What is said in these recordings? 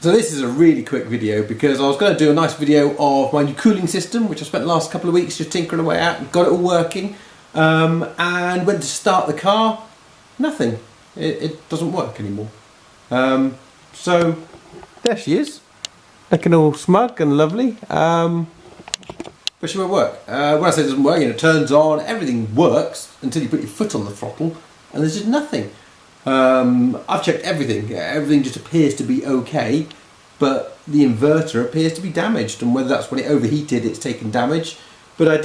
So this is a really quick video because I was going to do a nice video of my new cooling system, which I spent the last couple of weeks just tinkering away at and got it all working, and went to start the car, nothing. It doesn't work anymore. So there she is, looking all smug and lovely, but she won't work. When I say it doesn't work, it turns on, everything works until you put your foot on the throttle and there's just nothing. I've checked everything. Everything just appears to be okay, but the inverter appears to be damaged, and whether that's when it overheated, it's taken damage. But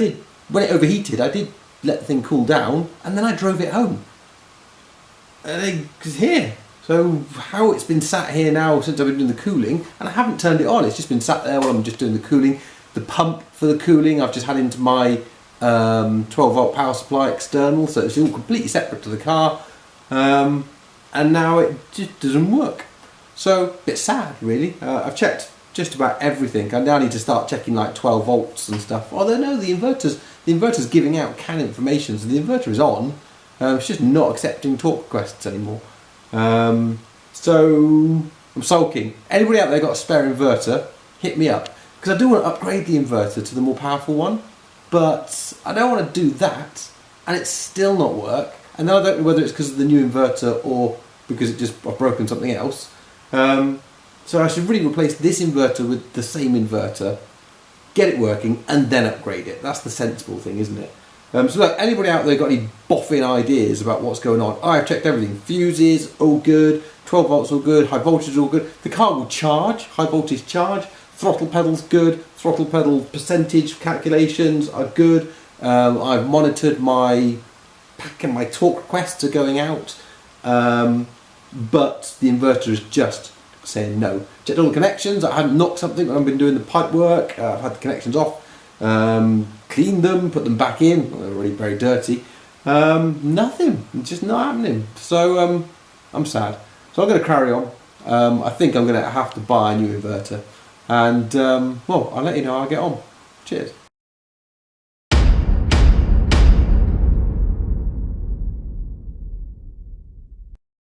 when it overheated, I did let the thing cool down, and then I drove it home. And it's here. So how it's been sat here now since I've been doing the cooling, and I haven't turned it on, it's just been sat there while I'm just doing the cooling. The pump for the cooling I've just had into my 12 volt power supply external, so it's all completely separate to the car. And now it just doesn't work. So, a bit sad really. I've checked just about everything. I now need to start checking like 12 volts and stuff. Although no, the inverter's giving out CAN information, so the inverter is on. It's just not accepting torque requests anymore. So, I'm sulking. Anybody out there got a spare inverter, hit me up. Because I do want to upgrade the inverter to the more powerful one, but I don't want to do that, and it's still not work. And then I don't know whether it's because of the new inverter or because I've broken something else. So I should really replace this inverter with the same inverter, get it working, and then upgrade it. That's the sensible thing, isn't it? So look, anybody out there got any boffin ideas about what's going on? I've checked everything. Fuses, all good. 12 volts, all good. High voltage, all good. The car will charge, high voltage charge. Throttle pedal's good. Throttle pedal percentage calculations are good. I've monitored my pack and my torque requests are going out, but the inverter is just saying no. Checked all the connections. I hadn't knocked something when I've been doing the pipe work. I've had the connections off, cleaned them, put them back in. They're already very dirty. Nothing. It's just not happening. So I'm sad. So I'm going to carry on. I think I'm going to have to buy a new inverter, and well, I'll let you know how I get on. Cheers.